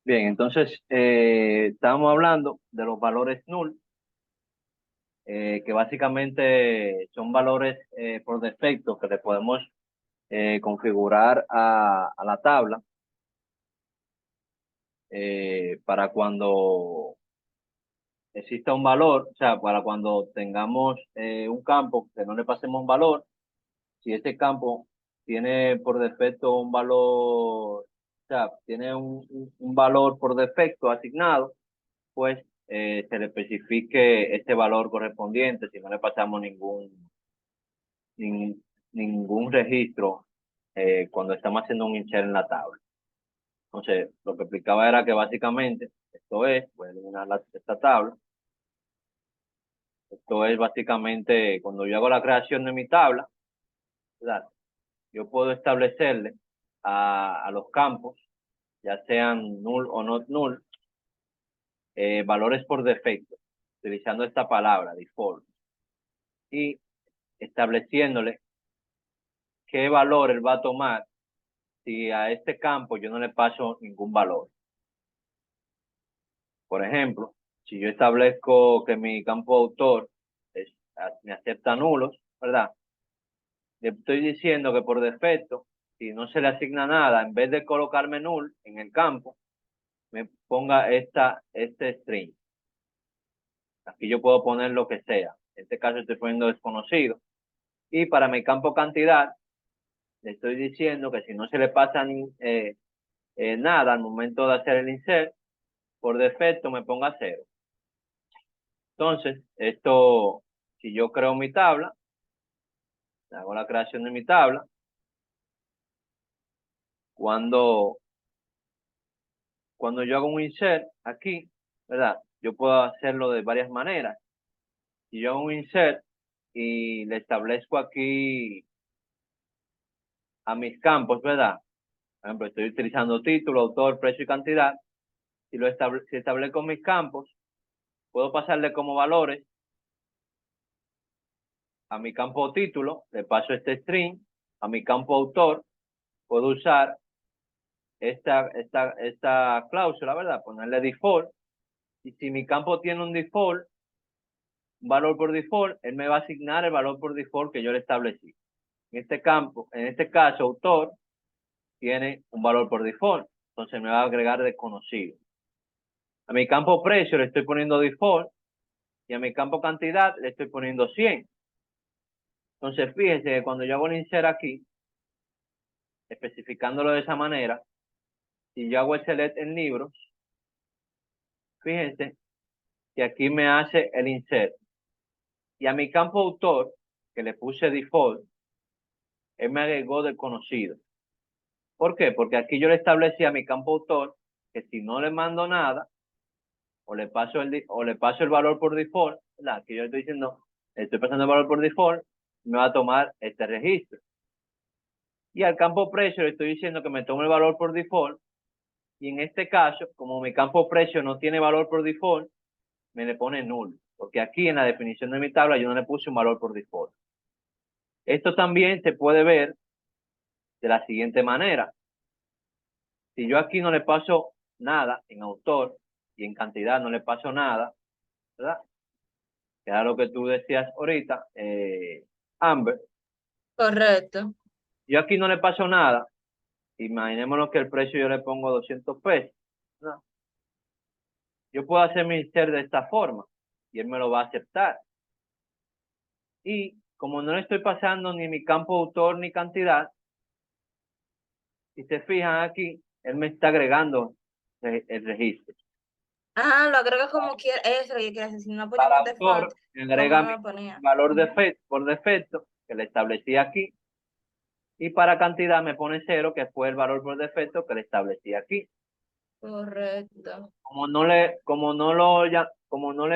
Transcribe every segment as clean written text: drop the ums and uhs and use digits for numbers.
Bien, entonces estábamos hablando de los valores null, que básicamente son valores por defecto que le podemos configurar a la tabla para cuando exista un valor, o sea, para cuando tengamos un campo que no le pasemos un valor. Si este campo tiene por defecto un valor, o sea, tiene un valor por defecto asignado, pues se le especifique este valor correspondiente si no le pasamos nin- ningún registro cuando estamos haciendo un insert en la tabla. Entonces, lo que explicaba era que básicamente, esto es, voy a eliminar esta tabla, esto es básicamente cuando yo hago la creación de mi tabla, ¿verdad? Yo puedo establecerle a los campos, ya sean null o not null, valores por defecto, utilizando esta palabra, default, y estableciéndole qué valor él va a tomar si a este campo yo no le paso ningún valor. Por ejemplo, si yo establezco que mi campo autor me acepta nulos, ¿verdad? Le estoy diciendo que por defecto, si no se le asigna nada, en vez de colocarme null en el campo, me ponga este string. Aquí yo puedo poner lo que sea. En este caso estoy poniendo desconocido. Y para mi campo cantidad, le estoy diciendo que si no se le pasa nada al momento de hacer el insert, por defecto me ponga 0. Entonces, esto, si yo creo mi tabla, hago la creación de mi tabla, cuando, cuando yo hago un insert aquí, ¿verdad? Yo puedo hacerlo de varias maneras. Si yo hago un insert y le establezco aquí a mis campos, ¿verdad? Por ejemplo, estoy utilizando título, autor, precio y cantidad. Si establezco mis campos, puedo pasarle como valores a mi campo título, le paso este string, a mi campo autor, puedo usar esta cláusula, ¿verdad? Ponerle default. Y si mi campo tiene un default, un valor por default, él me va a asignar el valor por default que yo le establecí. En este campo, en este caso, autor tiene un valor por default, entonces me va a agregar desconocido. A mi campo precio le estoy poniendo default y a mi campo cantidad le estoy poniendo 100. Entonces, fíjense que cuando yo hago el insert aquí, especificándolo de esa manera, si yo hago el select en libros, fíjense que aquí me hace el insert. Y a mi campo autor, que le puse default, él me agregó desconocido. ¿Por qué? Porque aquí yo le establecí a mi campo autor que si no le mando nada, o le paso el valor por default, ¿verdad? Aquí yo le estoy diciendo, le estoy pasando el valor por default, me va a tomar este registro. Y al campo precio le estoy diciendo que me tome el valor por default. Y en este caso, como mi campo precio no tiene valor por default, me le pone null. Porque aquí en la definición de mi tabla yo no le puse un valor por default. Esto también se puede ver de la siguiente manera. Si yo aquí no le paso nada en autor y en cantidad no le paso nada, ¿verdad? Que era lo que tú decías ahorita, Amber. Correcto. Yo aquí no le paso nada. Imaginémonos que el precio yo le pongo 200 pesos. ¿No? Yo puedo hacer mi insert de esta forma y él me lo va a aceptar. Y como no le estoy pasando ni mi campo autor ni cantidad, si se fijan aquí, él me está agregando el registro. Ah, lo agregas como quiera. Eso, que si no Para ponemos default, autor, me ¿cómo agrega no mi lo ponía? valor Ujú. por defecto, que le establecí aquí. Y para cantidad me pone 0, que fue el valor por defecto que le establecí aquí. Correcto. Como no le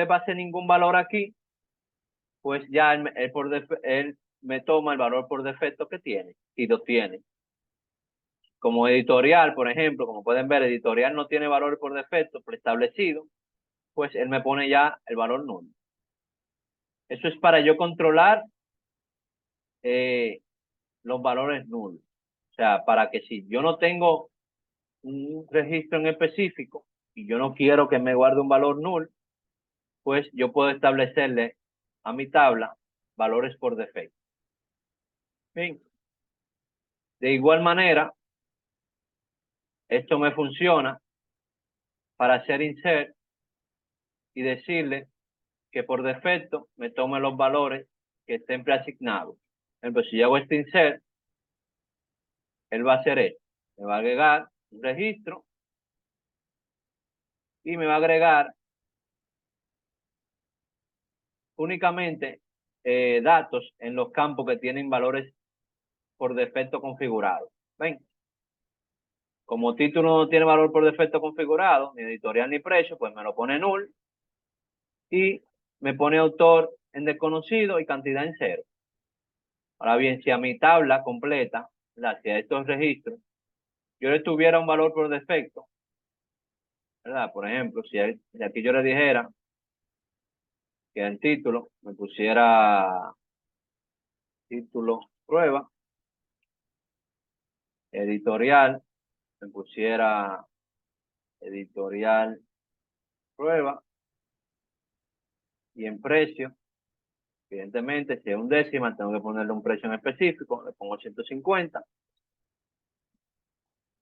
pasé ningún valor aquí, pues ya él me toma el valor por defecto que tiene, y lo tiene. Como editorial, por ejemplo, como pueden ver, editorial no tiene valor por defecto preestablecido, pues él me pone ya el valor nulo. Eso es para yo controlar los valores nulos. O sea, para que si yo no tengo un registro en específico y yo no quiero que me guarde un valor null, pues yo puedo establecerle a mi tabla valores por defecto. Bien. De igual manera, esto me funciona para hacer insert y decirle que por defecto me tome los valores que estén preasignados. Por ejemplo, si yo hago este insert, él va a hacer esto. Me va a agregar un registro y me va a agregar únicamente datos en los campos que tienen valores por defecto configurados. ¿Ven? Como título no tiene valor por defecto configurado, ni editorial ni precio, pues me lo pone null y me pone autor en desconocido y cantidad en cero. Ahora bien, si a mi tabla completa, ¿verdad? Si a estos registros, yo le tuviera un valor por defecto, ¿verdad? Por ejemplo, si aquí yo le dijera que el título me pusiera título prueba, editorial me pusiera editorial prueba y en precio, evidentemente, si es un décima, tengo que ponerle un precio en específico, le pongo 150.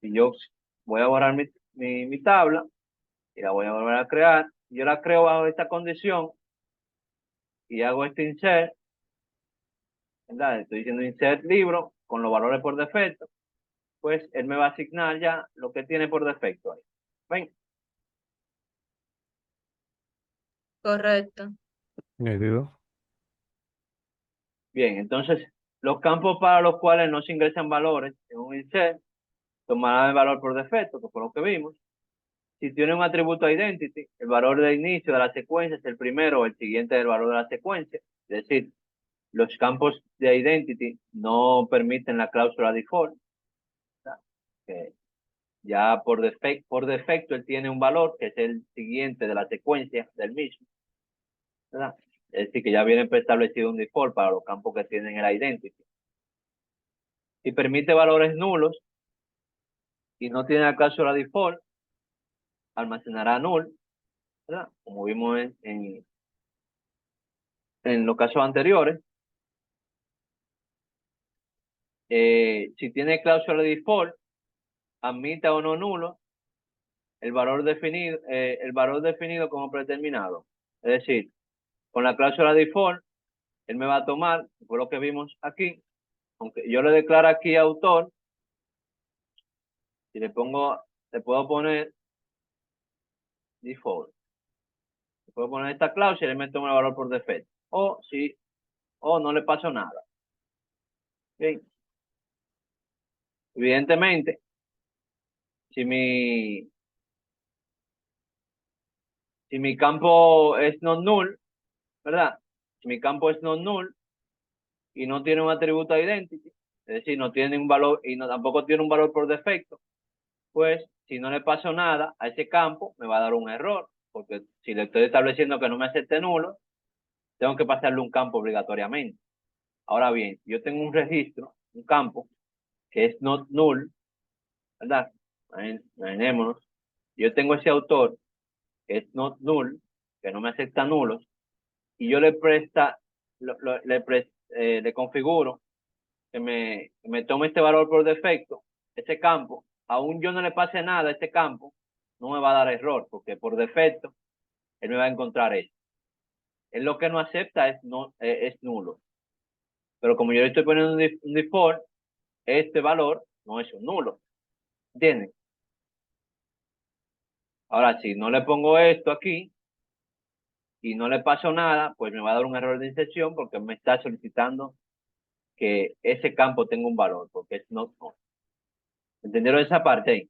Y yo voy a borrar mi tabla y la voy a volver a crear. Yo la creo bajo esta condición y hago este insert, ¿verdad? Estoy diciendo insert libro con los valores por defecto, pues él me va a asignar ya lo que tiene por defecto ahí. ¿Ven? Correcto. Nítido. Bien, entonces los campos para los cuales no se ingresan valores en un insert tomarán el valor por defecto, que fue lo que vimos. Si tiene un atributo identity, el valor de inicio de la secuencia es el primero o el siguiente del valor de la secuencia. Es decir, los campos de identity no permiten la cláusula default. Que ya por defecto él tiene un valor que es el siguiente de la secuencia del mismo, ¿verdad? Es decir, que ya viene preestablecido un default para los campos que tienen el identity. Si permite valores nulos y no tiene la cláusula default, almacenará null, ¿verdad? Como vimos en los casos anteriores. Si tiene cláusula default, admita o no nulo el valor definido como predeterminado. Es decir, con la cláusula default, él me va a tomar, fue lo que vimos aquí, aunque yo le declaro aquí autor, si le puedo poner default. Le puedo poner esta cláusula y él me toma el valor por defecto. O no le paso nada. ¿Okay? Evidentemente, si mi campo es non null, ¿verdad? Si mi campo es non null y no tiene un atributo identity, es decir, no tiene un valor y tampoco tiene un valor por defecto, pues si no le paso nada a ese campo, me va a dar un error, porque si le estoy estableciendo que no me acepte nulo, tengo que pasarle un campo obligatoriamente. Ahora bien, yo tengo un registro, un campo, que es not null, ¿verdad? Imaginémonos. Yo tengo ese autor, que es not null, que no me acepta nulos, y yo le configuro que me tome este valor por defecto, ese campo, aún yo no le pase nada a este campo, no me va a dar error, porque por defecto él me va a encontrar eso. Él lo que no acepta es nulo. Pero como yo le estoy poniendo un default, este valor no es un nulo. ¿Entienden? Ahora, si no le pongo esto aquí y no le paso nada, pues me va a dar un error de inserción porque me está solicitando que ese campo tenga un valor, porque es not null. ¿Entendieron esa parte ahí?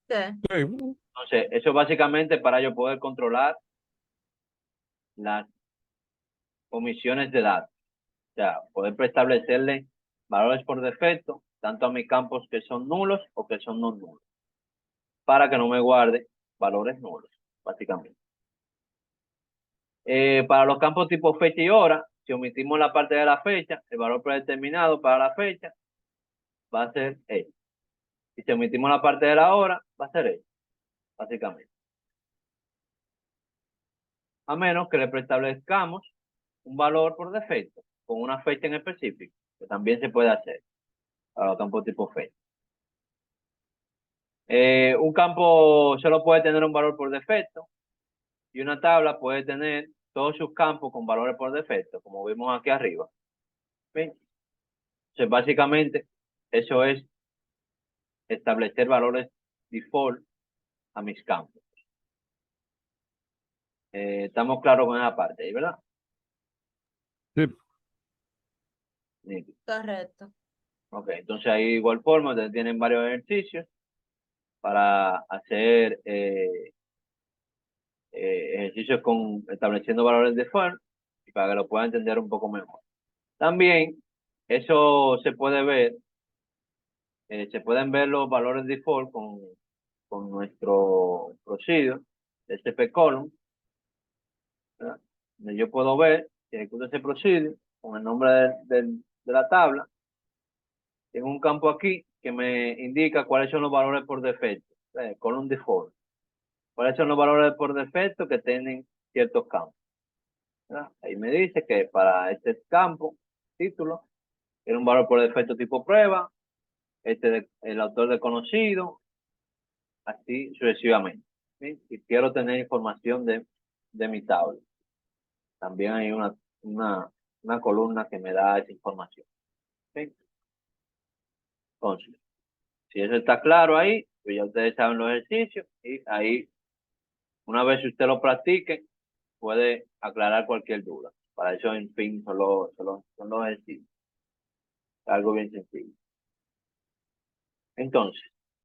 Sí. Sí. Entonces, eso básicamente para yo poder controlar las omisiones de datos. O sea, poder preestablecerle valores por defecto, tanto a mis campos que son nulos o que son no nulos, para que no me guarde valores nulos, básicamente. Para los campos tipo fecha y hora, si omitimos la parte de la fecha, el valor predeterminado para la fecha va a ser este. Si omitimos la parte de la hora, va a ser este, básicamente. A menos que le preestablezcamos un valor por defecto con una fecha en específico, que también se puede hacer para los campos tipo fecha. Un campo solo puede tener un valor por defecto y una tabla puede tener todos sus campos con valores por defecto, como vimos aquí arriba. ¿Ven? Entonces, básicamente, eso es establecer valores default a mis campos. Estamos claros con esa parte ahí, ¿verdad? Sí. Sí. Correcto. Ok, entonces ahí de igual forma ustedes tienen varios ejercicios para hacer ejercicios con estableciendo valores default y para que lo puedan entender un poco mejor. También eso se puede ver, se pueden ver los valores default con nuestro procedure, SP column, ¿verdad? Donde yo puedo ver si ejecuto ese procedure con el nombre de la tabla. Tengo un campo aquí que me indica cuáles son los valores por defecto, column default. ¿Cuáles son los valores por defecto que tienen ciertos campos? ¿Verdad? Ahí me dice que para este campo, título, tiene un valor por defecto tipo prueba, el autor desconocido, así sucesivamente. ¿Sí? Y quiero tener información de mi tabla. También hay una columna que me da esa información. ¿Sí? Entonces, si eso está claro ahí, pues ya ustedes saben los ejercicios y ahí, una vez usted lo practique, puede aclarar cualquier duda. Para eso, en fin, son los ejercicios. Algo bien sencillo. Entonces,